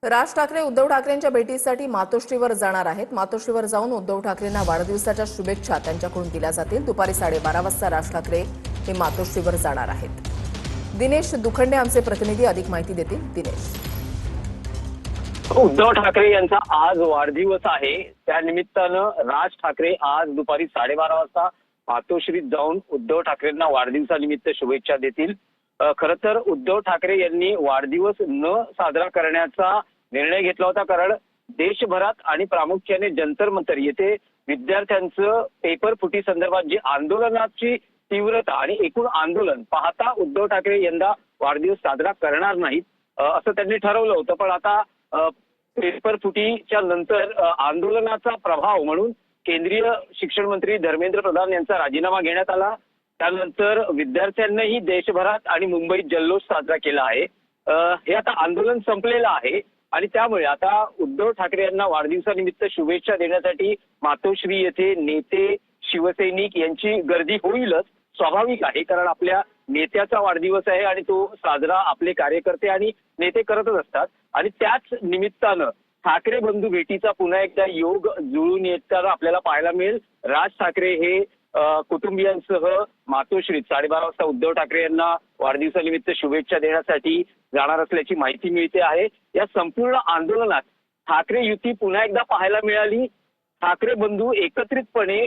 राज ठाकरे उद्धव ठाकरेंच्या भेटीसाठी मातोश्रीवर जाणार आहेत। मातोश्रीवर जाऊन उद्धव ठाकरेंना वाढदिवसाच्या शुभेच्छा त्यांच्याकडून दिल्या जातील। दुपारी 12:30 वाजता राज ठाकरे हे मातोश्रीवर जाणार आहेत। दिनेश दुखंडे आमचे प्रतिनिधी अधिक माहिती देतील। दिनेश, उद्धव ठाकरे यांचा आज वाढदिवस आहे, त्या निमित्तानं राज ठाकरे आज दुपारी 12:30 वाजता मातोश्रीत जाऊन उद्धव ठाकरेंना वाढदिवसानिमित्त शुभेच्छा देतील। खरं तर उद्धव ठाकरे यांनी वाढदिवस न साजरा करण्याचा निर्णय घेतला होता, कारण देशभरात आणि प्रामुख्याने जंतर मंतर येथे विद्यार्थ्यांचं पेपर फुटी संदर्भात जी आंदोलनाची तीव्रता आणि एकूण आंदोलन पाहता उद्धव ठाकरे यंदा वाढदिवस साजरा करणार नाहीत असं त्यांनी ठरवलं होतं। पण आता पेपर फुटीच्या नंतर आंदोलनाचा प्रभाव म्हणून केंद्रीय शिक्षण मंत्री धर्मेंद्र प्रधान यांचा राजीनामा घेण्यात आला। त्यानंतर विद्यार्थ्यांनीही देशभरात आणि मुंबईत जल्लोष साजरा केला आहे। हे आता आंदोलन संपलेलं आहे आणि त्यामुळे आता उद्धव ठाकरे यांना वाढदिवसानिमित्त शुभेच्छा देण्यासाठी मातोश्री येथे नेते शिवसैनिक यांची गर्दी होईलच, स्वाभाविक आहे, कारण आपल्या नेत्याचा वाढदिवस आहे आणि तो साजरा आपले कार्यकर्ते आणि नेते करतच असतात। आणि त्याच निमित्तानं ठाकरे बंधू भेटीचा पुन्हा एकदा योग जुळून येताना आपल्याला पाहायला मिळेल। राज ठाकरे हे कुटुंबियांसह मातोश्रीत 12:30 वाजता उद्धव ठाकरे यांना वाढदिवसानिमित्त शुभेच्छा देण्यासाठी जाणार असल्याची माहिती मिळते आहे। या संपूर्ण आंदोलनात ठाकरे युती पुन्हा एकदा पाहायला मिळाली। ठाकरे बंधू एकत्रितपणे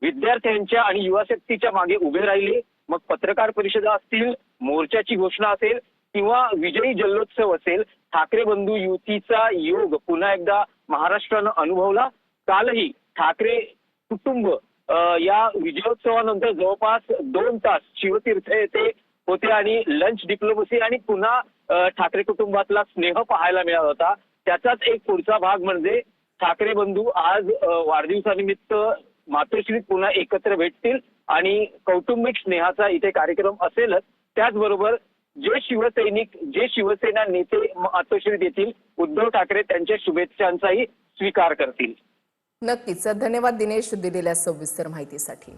विद्यार्थ्यांच्या आणि युवा शक्तीच्या मागे उभे राहिले। मग पत्रकार परिषदा असतील, मोर्चाची घोषणा असेल किंवा विजयी जल्लोत्सव असेल, ठाकरे बंधू युतीचा योग पुन्हा एकदा महाराष्ट्रानं अनुभवला। कालही ठाकरे कुटुंब या विजयोत्सवानंतर जवळपास 2 तास शिवतीर्थ येथे होते आणि लंच डिप्लोमसी आणि पुन्हा ठाकरे कुटुंबातला स्नेह पाहायला मिळाला होता। त्याचाच एक पुढचा भाग म्हणजे ठाकरे बंधू आज वाढदिवसानिमित्त मातोश्रीत पुन्हा एकत्र भेटतील आणि कौटुंबिक स्नेहाचा इथे कार्यक्रम असेलच। त्याचबरोबर जे शिवसैनिक, जे शिवसेना नेते मातोश्रीत येतील, उद्धव ठाकरे त्यांच्या शुभेच्छांचाही स्वीकार करतील। नक्कीच धन्यवाद दिनेश दिलेल्या सविस्तर माहितीसाठी।